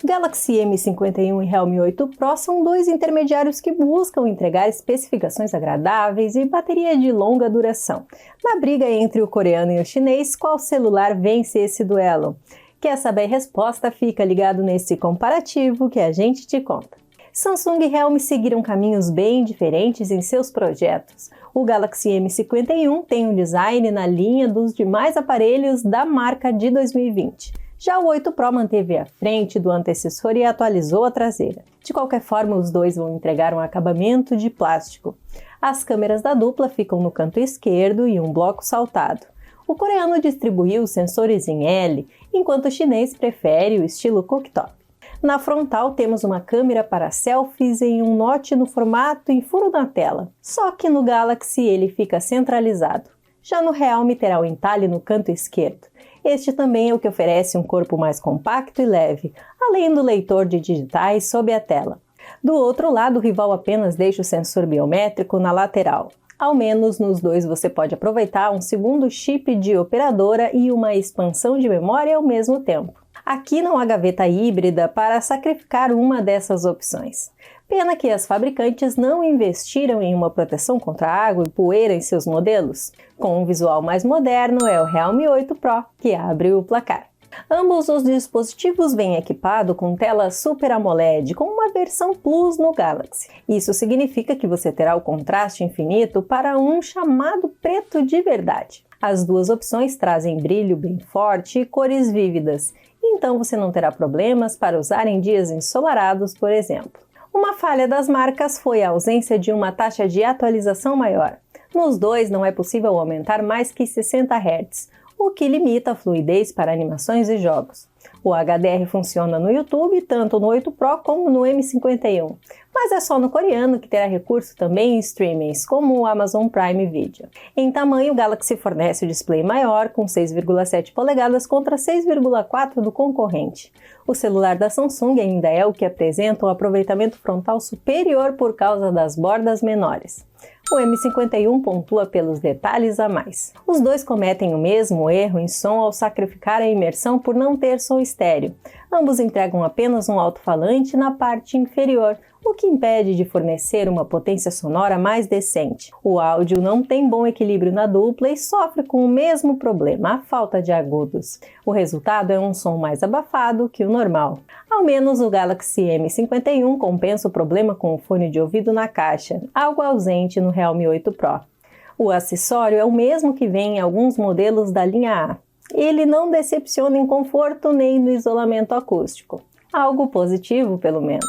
Galaxy M51 e Realme 8 Pro são dois intermediários que buscam entregar especificações agradáveis e bateria de longa duração. Na briga entre o coreano e o chinês, qual celular vence esse duelo? Quer saber a resposta? Fica ligado nesse comparativo que a gente te conta. Samsung e Realme seguiram caminhos bem diferentes em seus projetos. O Galaxy M51 tem um design na linha dos demais aparelhos da marca de 2020. Já o 8 Pro manteve a frente do antecessor e atualizou a traseira. De qualquer forma, os dois vão entregar um acabamento de plástico. As câmeras da dupla ficam no canto esquerdo e um bloco saltado. O coreano distribuiu os sensores em L, enquanto o chinês prefere o estilo cooktop. Na frontal temos uma câmera para selfies em um note no formato em furo na tela, só que no Galaxy ele fica centralizado. Já no Realme terá o entalhe no canto esquerdo. Este também é o que oferece um corpo mais compacto e leve, além do leitor de digitais sob a tela. Do outro lado, o rival apenas deixa o sensor biométrico na lateral. Ao menos nos dois você pode aproveitar um segundo chip de operadora e uma expansão de memória ao mesmo tempo. Aqui não há gaveta híbrida para sacrificar uma dessas opções. Pena que as fabricantes não investiram em uma proteção contra água e poeira em seus modelos. Com um visual mais moderno, é o Realme 8 Pro que abre o placar. Ambos os dispositivos vêm equipados com tela Super AMOLED, com uma versão Plus no Galaxy. Isso significa que você terá o contraste infinito para um chamado preto de verdade. As duas opções trazem brilho bem forte e cores vívidas, então você não terá problemas para usar em dias ensolarados, por exemplo. Uma falha das marcas foi a ausência de uma taxa de atualização maior. Nos dois não é possível aumentar mais que 60 Hz, o que limita a fluidez para animações e jogos. O HDR funciona no YouTube, tanto no 8 Pro como no M51, mas é só no coreano que terá recurso também em streamings, como o Amazon Prime Video. Em tamanho, o Galaxy fornece o display maior, com 6,7 polegadas contra 6,4 do concorrente. O celular da Samsung ainda é o que apresenta um aproveitamento frontal superior por causa das bordas menores. O M51 pontua pelos detalhes a mais. Os dois cometem o mesmo erro em som ao sacrificar a imersão por não ter som estéreo. Ambos entregam apenas um alto-falante na parte inferior, o que impede de fornecer uma potência sonora mais decente. O áudio não tem bom equilíbrio na dupla e sofre com o mesmo problema, a falta de agudos. O resultado é um som mais abafado que o normal. Ao menos o Galaxy M51 compensa o problema com o fone de ouvido na caixa, algo ausente no Realme 8 Pro. O acessório é o mesmo que vem em alguns modelos da linha A. Ele não decepciona em conforto nem no isolamento acústico. Algo positivo, pelo menos.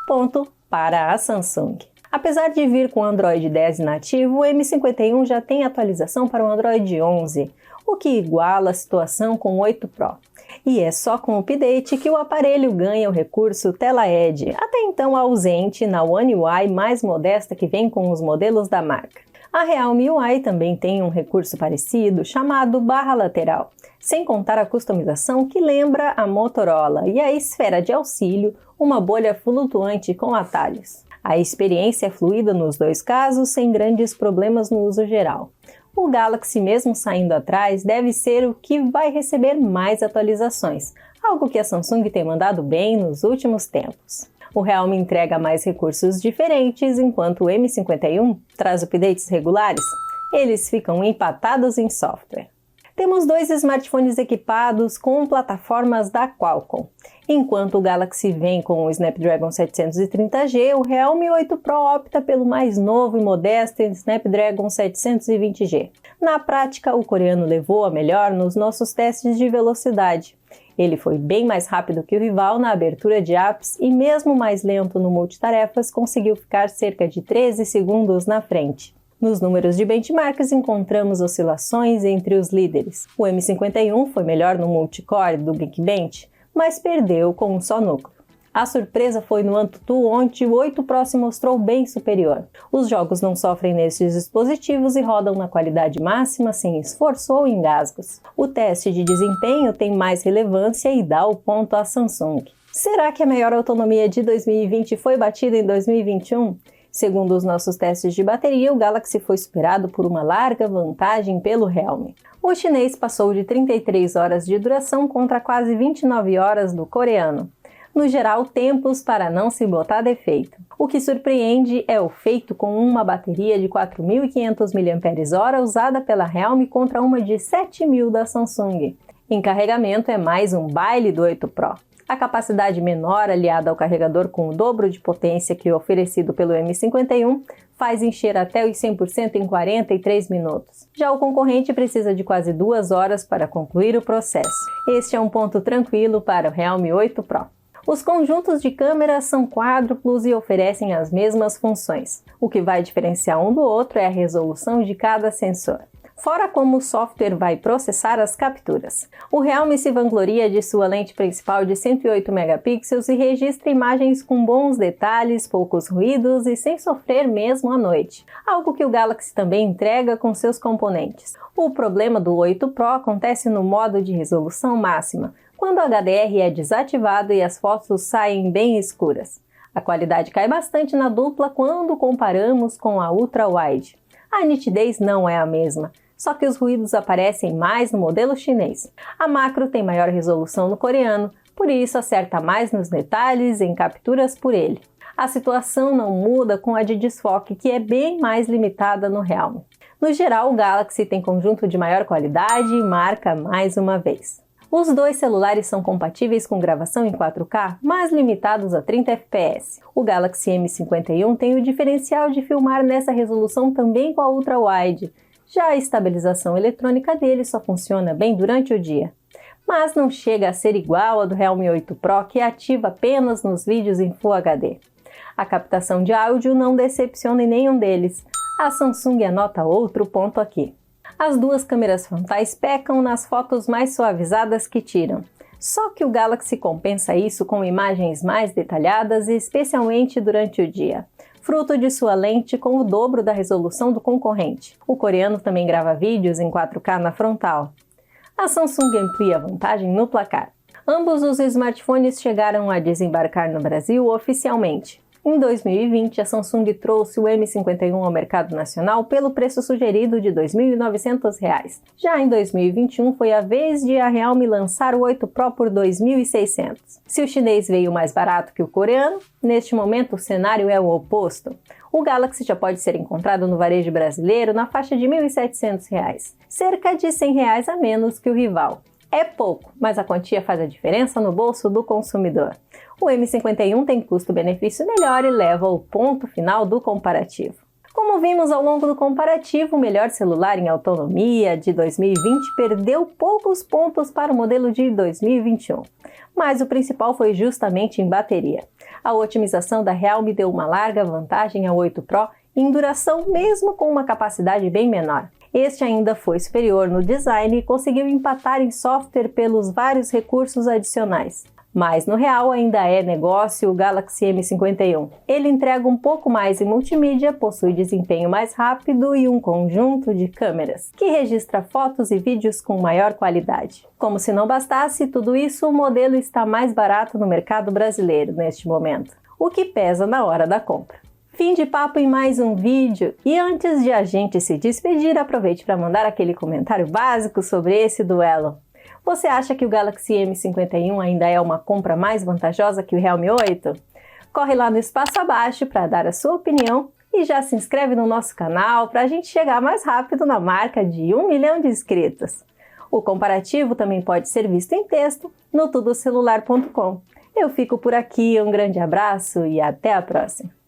Ponto para a Samsung. Apesar de vir com Android 10 nativo, o M51 já tem atualização para o Android 11, o que iguala a situação com o 8 Pro. E é só com o update que o aparelho ganha o recurso Tela Edge, até então ausente na One UI mais modesta que vem com os modelos da marca. A Realme UI também tem um recurso parecido, chamado barra lateral, sem contar a customização que lembra a Motorola e a esfera de auxílio, uma bolha flutuante com atalhos. A experiência é fluida nos dois casos, sem grandes problemas no uso geral. O Galaxy, mesmo saindo atrás, deve ser o que vai receber mais atualizações, algo que a Samsung tem mandado bem nos últimos tempos. O Realme entrega mais recursos diferentes, enquanto o M51 traz updates regulares. Eles ficam empatados em software. Temos dois smartphones equipados com plataformas da Qualcomm. Enquanto o Galaxy vem com o Snapdragon 730G, o Realme 8 Pro opta pelo mais novo e modesto Snapdragon 720G. Na prática, o coreano levou a melhor nos nossos testes de velocidade. Ele foi bem mais rápido que o rival na abertura de apps e mesmo mais lento no multitarefas, conseguiu ficar cerca de 13 segundos na frente. Nos números de benchmarks encontramos oscilações entre os líderes. O M51 foi melhor no multicore do Geekbench, mas perdeu com um só núcleo. A surpresa foi no AnTuTu, onde o 8 Pro se mostrou bem superior. Os jogos não sofrem nesses dispositivos e rodam na qualidade máxima sem esforço ou engasgos. O teste de desempenho tem mais relevância e dá o ponto à Samsung. Será que a maior autonomia de 2020 foi batida em 2021? Segundo os nossos testes de bateria, o Galaxy foi superado por uma larga vantagem pelo Realme. O chinês passou de 33 horas de duração contra quase 29 horas do coreano. No geral, tempos para não se botar defeito. O que surpreende é o feito com uma bateria de 4.500 mAh usada pela Realme contra uma de 7.000 da Samsung. Em carregamento é mais um baile do 8 Pro. A capacidade menor, aliada ao carregador com o dobro de potência que é oferecido pelo M51, faz encher até os 100% em 43 minutos. Já o concorrente precisa de quase 2 horas para concluir o processo. Este é um ponto tranquilo para o Realme 8 Pro. Os conjuntos de câmeras são quádruplos e oferecem as mesmas funções. O que vai diferenciar um do outro é a resolução de cada sensor. Fora como o software vai processar as capturas. O Realme se vangloria de sua lente principal de 108 megapixels e registra imagens com bons detalhes, poucos ruídos e sem sofrer mesmo à noite, algo que o Galaxy também entrega com seus componentes. O problema do 8 Pro acontece no modo de resolução máxima, quando o HDR é desativado e as fotos saem bem escuras. A qualidade cai bastante na dupla quando comparamos com a Ultra Wide. A nitidez não é a mesma, só que os ruídos aparecem mais no modelo chinês. A macro tem maior resolução no coreano, por isso acerta mais nos detalhes em capturas por ele. A situação não muda com a de desfoque, que é bem mais limitada no Realme. No geral, o Galaxy tem conjunto de maior qualidade e marca mais uma vez. Os dois celulares são compatíveis com gravação em 4K, mas limitados a 30 fps. O Galaxy M51 tem o diferencial de filmar nessa resolução também com a Ultra Wide. Já a estabilização eletrônica dele só funciona bem durante o dia. Mas não chega a ser igual ao do Realme 8 Pro, que ativa apenas nos vídeos em Full HD. A captação de áudio não decepciona em nenhum deles. A Samsung anota outro ponto aqui. As duas câmeras frontais pecam nas fotos mais suavizadas que tiram. Só que o Galaxy compensa isso com imagens mais detalhadas, especialmente durante o dia, fruto de sua lente com o dobro da resolução do concorrente. O coreano também grava vídeos em 4K na frontal. A Samsung amplia a vantagem no placar. Ambos os smartphones chegaram a desembarcar no Brasil oficialmente. Em 2020, a Samsung trouxe o M51 ao mercado nacional pelo preço sugerido de R$ 2.900. Já em 2021, foi a vez de a Realme lançar o 8 Pro por R$ 2.600. Se o chinês veio mais barato que o coreano, neste momento o cenário é o oposto. O Galaxy já pode ser encontrado no varejo brasileiro na faixa de R$ 1.700, cerca de R$ 100 a menos que o rival. É pouco, mas a quantia faz a diferença no bolso do consumidor. O M51 tem custo-benefício melhor e leva ao ponto final do comparativo. Como vimos ao longo do comparativo, o melhor celular em autonomia de 2020 perdeu poucos pontos para o modelo de 2021. Mas o principal foi justamente em bateria. A otimização da Realme deu uma larga vantagem ao 8 Pro em duração, mesmo com uma capacidade bem menor. Este ainda foi superior no design e conseguiu empatar em software pelos vários recursos adicionais. Mas no real ainda é negócio o Galaxy M51. Ele entrega um pouco mais em multimídia, possui desempenho mais rápido e um conjunto de câmeras, que registra fotos e vídeos com maior qualidade. Como se não bastasse tudo isso, o modelo está mais barato no mercado brasileiro neste momento, o que pesa na hora da compra. Fim de papo em mais um vídeo, e antes de a gente se despedir, aproveite para mandar aquele comentário básico sobre esse duelo. Você acha que o Galaxy M51 ainda é uma compra mais vantajosa que o Realme 8? Corre lá no espaço abaixo para dar a sua opinião e já se inscreve no nosso canal para a gente chegar mais rápido na marca de 1 milhão de inscritos. O comparativo também pode ser visto em texto no tudocelular.com. Eu fico por aqui, um grande abraço e até a próxima!